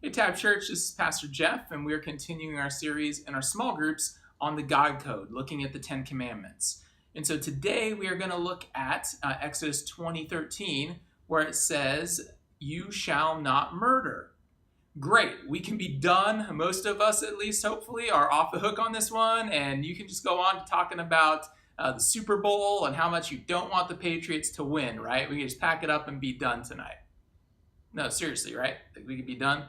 Hey Tab Church, this is Pastor Jeff, and we're continuing our series in our small groups on the God Code, looking at the Ten Commandments. And so today we are going to look at Exodus 20:13, where it says, "You shall not murder." Great, we can be done. Most of us, at least, hopefully, are off the hook on this one, and you can just go on to talking about the Super Bowl and how much you don't want the Patriots to win, right? We can just pack it up and be done tonight. No, seriously, right? Think we could be done?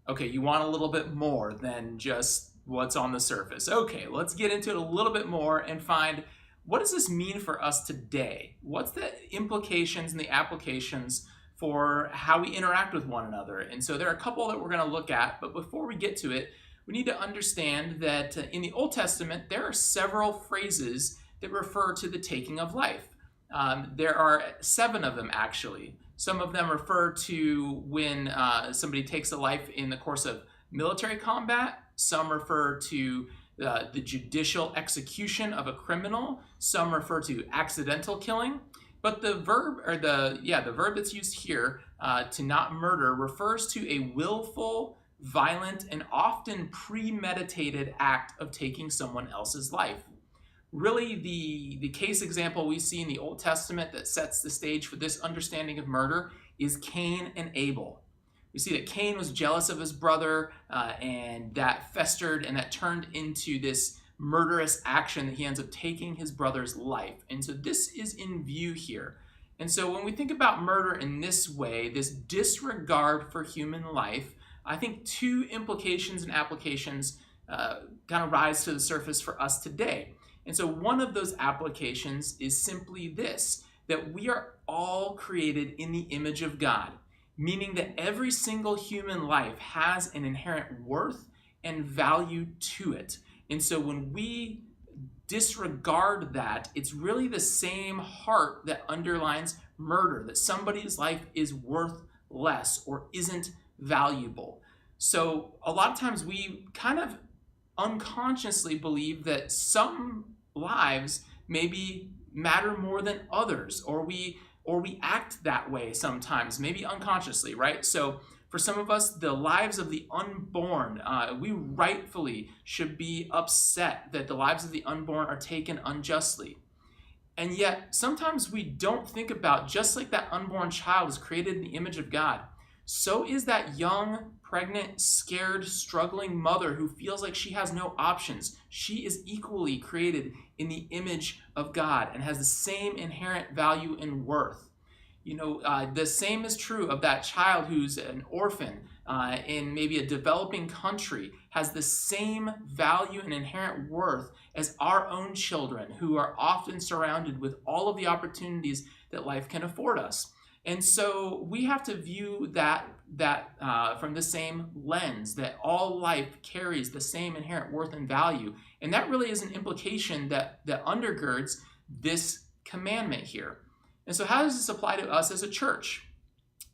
Okay, you want a little bit more than just what's on the surface. Okay, let's get into it a little bit more and find what does this mean for us today? What's the implications and the applications for how we interact with one another? And so there are a couple that we're going to look at, but before we get to it, we need to understand that in the Old Testament, there are several phrases that refer to the taking of life. There are 7 of them, actually. Some of them refer to when somebody takes a life in the course of military combat. Some refer to the judicial execution of a criminal. Some refer to accidental killing. But the verb, or the verb that's used here, to not murder, refers to a willful, violent, and often premeditated act of taking someone else's life. Really, the case example we see in the Old Testament that sets the stage for this understanding of murder is Cain and Abel. We see that Cain was jealous of his brother, and that festered and that turned into this murderous action that he ends up taking his brother's life. And so this is in view here. And so when we think about murder in this way, this disregard for human life, I think 2 implications and applications kind of rise to the surface for us today. And so one of those applications is simply this, that we are all created in the image of God, meaning that every single human life has an inherent worth and value to it. And so when we disregard that, it's really the same heart that underlines murder, that somebody's life is worth less or isn't valuable. So a lot of times we kind of unconsciously believe that some lives maybe matter more than others, or we act that way sometimes, maybe unconsciously, right? So for some of us, the lives of the unborn, we rightfully should be upset that the lives of the unborn are taken unjustly. And yet sometimes we don't think about, just like that unborn child is created in the image of God, so is that young, pregnant, scared, struggling mother who feels like she has no options. She is equally created in the image of God and has the same inherent value and worth. The same is true of that child who's an orphan in maybe a developing country, has the same value and inherent worth as our own children who are often surrounded with all of the opportunities that life can afford us. And so we have to view that from the same lens, that all life carries the same inherent worth and value. And that really is an implication that undergirds this commandment here. And so how does this apply to us as a church?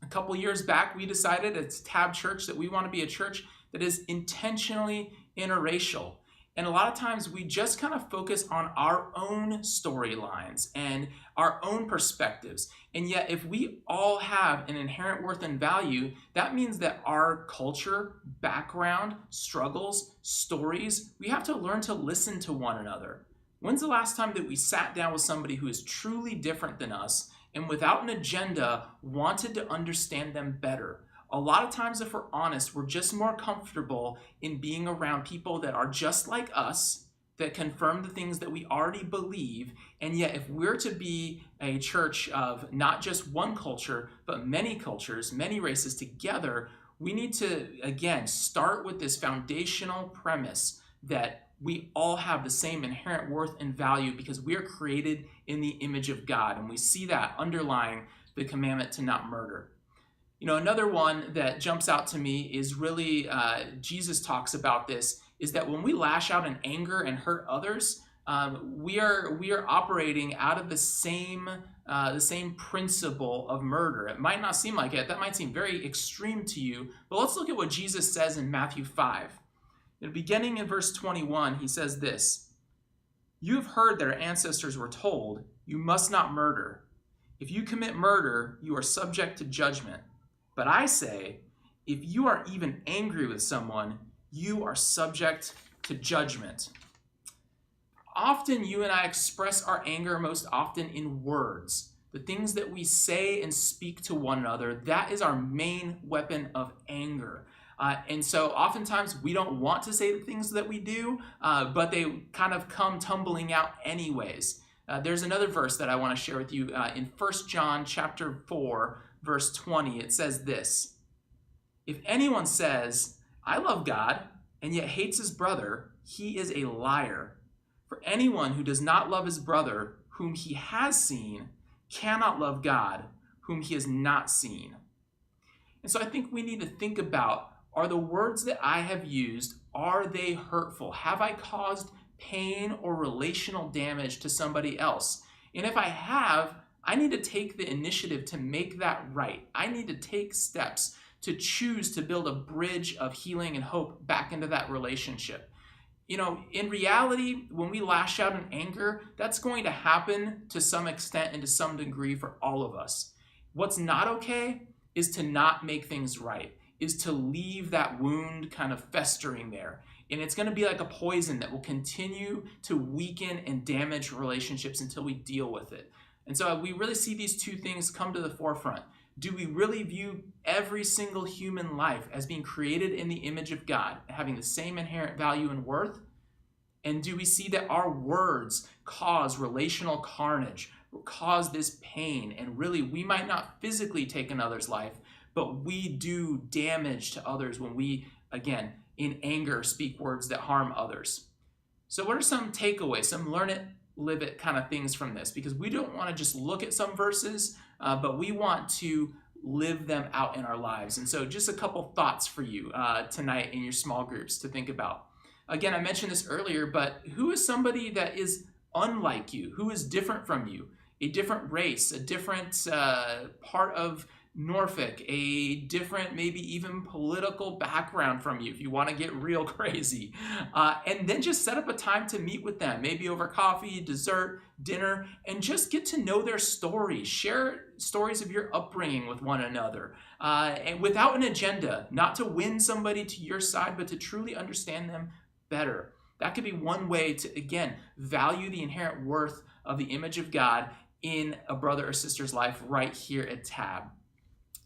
A couple years back, we decided at Tab Church that we want to be a church that is intentionally interracial. And a lot of times we just kind of focus on our own storylines and our own perspectives. And yet if we all have an inherent worth and value, that means that our culture, background, struggles, stories, we have to learn to listen to one another. When's the last time that we sat down with somebody who is truly different than us and without an agenda wanted to understand them better? A lot of times, if we're honest, we're just more comfortable in being around people that are just like us, that confirm the things that we already believe. And yet, if we're to be a church of not just one culture, but many cultures, many races together, we need to, again, start with this foundational premise that we all have the same inherent worth and value because we are created in the image of God. And we see that underlying the commandment to not murder. Another one that jumps out to me is really, Jesus talks about this, is that when we lash out in anger and hurt others, we are operating out of the same principle of murder. It might not seem like it. That might seem very extreme to you, but let's look at what Jesus says in Matthew 5. Beginning in verse 21, he says this, "You have heard that our ancestors were told, 'You must not murder.' If you commit murder, you are subject to judgment. But I say, if you are even angry with someone, you are subject to judgment. Often you and I express our anger most often in words. The things that we say and speak to one another, that is our main weapon of anger. And so oftentimes we don't want to say the things that we do, but they kind of come tumbling out anyways. There's another verse that I want to share with you in 1 John chapter 4, verse 20. It says this: "If anyone says, 'I love God,' and yet hates his brother, he is a liar. For anyone who does not love his brother, whom he has seen, cannot love God, whom he has not seen." And so I think we need to think about, are the words that I have used, are they hurtful? Have I caused pain or relational damage to somebody else? And if I have, I need to take the initiative to make that right. I need to take steps to choose to build a bridge of healing and hope back into that relationship. You know, in reality, when we lash out in anger, that's going to happen to some extent and to some degree for all of us. What's not okay is to not make things right, is to leave that wound kind of festering there. And it's going to be like a poison that will continue to weaken and damage relationships until we deal with it. And so we really see these two things come to the forefront. Do we really view every single human life as being created in the image of God, having the same inherent value and worth? And do we see that our words cause relational carnage, cause this pain, and really we might not physically take another's life, but we do damage to others when we, again, in anger, speak words that harm others? So what are some takeaways, some learn it, live it kind of things from this? Because we don't want to just look at some verses, but we want to live them out in our lives. And so just a couple thoughts for you tonight in your small groups to think about. Again, I mentioned this earlier, but who is somebody that is unlike you? Who is different from you? A different race, a different part of Norfolk, a different, maybe even political background from you, if you want to get real crazy. And then just set up a time to meet with them, maybe over coffee, dessert, dinner, and just get to know their stories. Share stories of your upbringing with one another, and without an agenda, not to win somebody to your side, but to truly understand them better. That could be one way to, again, value the inherent worth of the image of God in a brother or sister's life right here at Tab.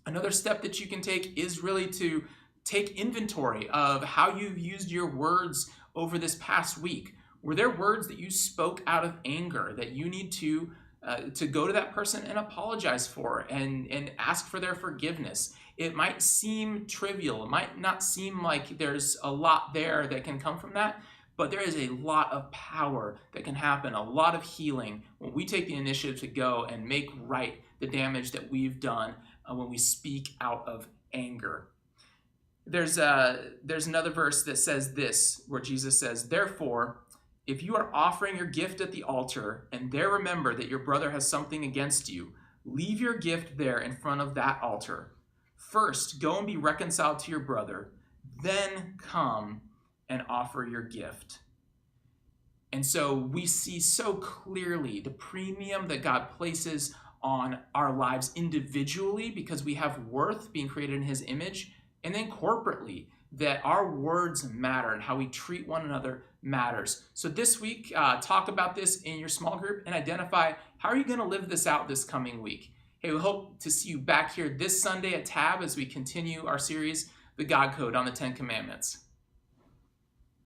Another step that you can take is really to take inventory of how you've used your words over this past week. Were there words that you spoke out of anger that you need to go to that person and apologize for and ask for their forgiveness? It might seem trivial. It might not seem like there's a lot there that can come from that, but there is a lot of power that can happen, a lot of healing when we take the initiative to go and make right the damage that we've done when we speak out of anger. There's another verse that says this, where Jesus says, "Therefore, if you are offering your gift at the altar and there remember that your brother has something against you, leave your gift there in front of that altar. First, go and be reconciled to your brother, then come and offer your gift." And so we see so clearly the premium that God places on our lives individually because we have worth being created in his image, and then corporately that our words matter and how we treat one another matters. So this week, talk about this in your small group and identify how are you going to live this out this coming week. Hey, we hope to see you back here this Sunday at Tab as we continue our series, The God Code on the 10 Commandments.